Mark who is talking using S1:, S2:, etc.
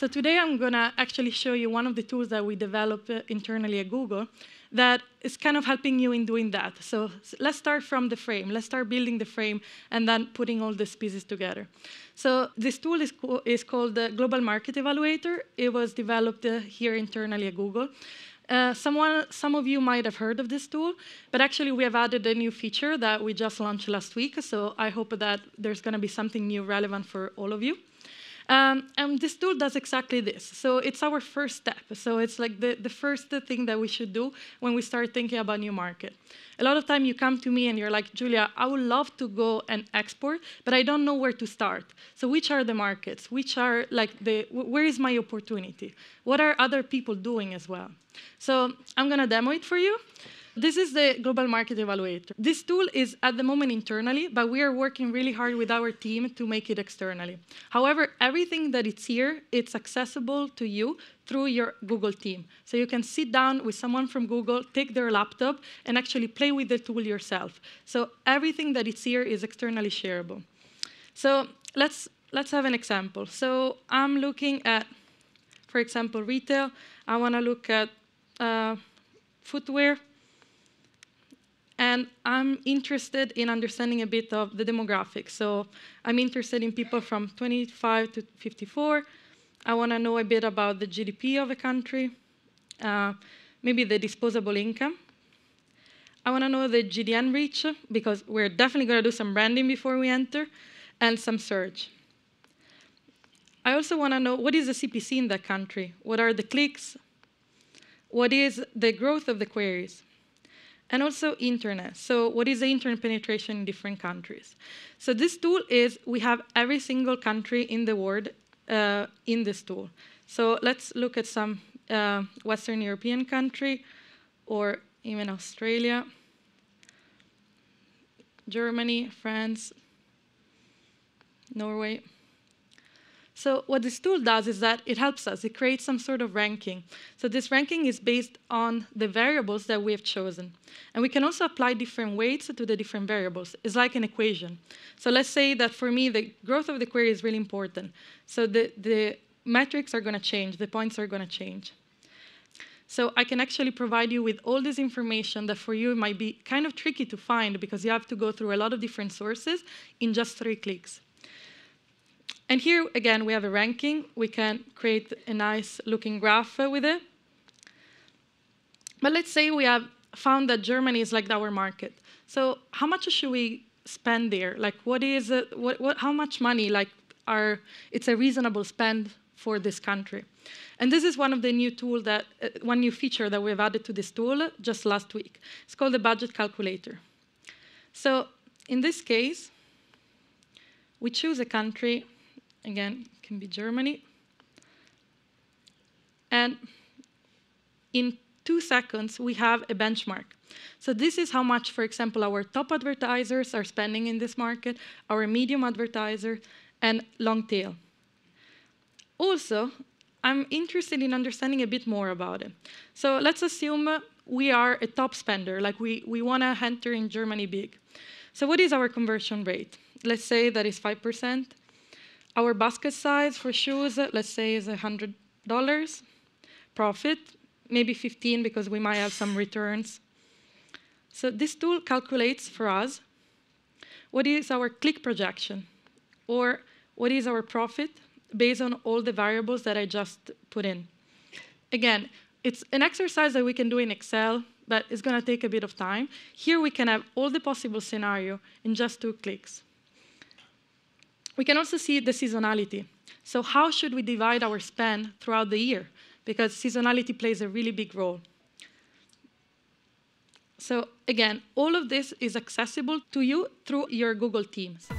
S1: So today I'm going to actually show you one of the tools that we developed internally at Google that is kind of helping you in doing that. So let's start from the frame. Let's start building the frame and then putting all these pieces together. So this tool is called the Global Market Evaluator. It was developed here internally at Google. Some of you might have heard of this tool, but actually we have added a new feature that we just launched last week, so I hope that there's going to be something new relevant for all of you. And this tool does exactly this. So it's our first step. So it's like the first thing that we should do when we start thinking about new market. A lot of time you come to me and you're like, Giulia, I would love to go and export, but I don't know where to start. So which are the markets? Which are like where is my opportunity? What are other people doing as well? So I'm going to demo it for you. This is the Global Market Evaluator. This tool is at the moment internally, but we are working really hard with our team to make it externally. However, everything that is here, it's accessible to you through your Google team. So you can sit down with someone from Google, take their laptop, and actually play with the tool yourself. So everything that is here is externally shareable. So let's have an example. So I'm looking at, for example, retail. I want to look at footwear. And I'm interested in understanding a bit of the demographics. So I'm interested in people from 25 to 54. I want to know a bit about the GDP of a country, maybe the disposable income. I want to know the GDN reach, because we're definitely going to do some branding before we enter, and some search. I also want to know what is the CPC in that country? What are the clicks? What is the growth of the queries? And also internet. So what is the internet penetration in different countries? So this tool is, we have every single country in the world in this tool. So let's look at some Western European country, or even Australia, Germany, France, Norway. So what this tool does is that it helps us. It creates some sort of ranking. So this ranking is based on the variables that we have chosen. And we can also apply different weights to the different variables. It's like an equation. So let's say that for me, the growth of the query is really important. So the metrics are going to change. The points are going to change. So I can actually provide you with all this information that for you might be kind of tricky to find because you have to go through a lot of different sources in just 3 clicks. And here, again, we have a ranking. We can create a nice-looking graph with it. But let's say we have found that Germany is like our market. So how much should we spend there? Like, what is how much money? Like, it's a reasonable spend for this country. And this is one of the new tools one new feature that we've added to this tool just last week. It's called the budget calculator. So in this case, we choose a country. Again, it can be Germany. And in 2 seconds, we have a benchmark. So this is how much, for example, our top advertisers are spending in this market, our medium advertisers, and long tail. Also, I'm interested in understanding a bit more about it. So let's assume we are a top spender, like we want to enter in Germany big. So what is our conversion rate? Let's say that is 5%. Our basket size for shoes, let's say, is $100. Profit, maybe 15 because we might have some returns. So this tool calculates for us what is our click projection, or what is our profit based on all the variables that I just put in. Again, it's an exercise that we can do in Excel, but it's going to take a bit of time. Here we can have all the possible scenarios in just 2 clicks. We can also see the seasonality. So how should we divide our spend throughout the year? Because seasonality plays a really big role. So again, all of this is accessible to you through your Google Teams.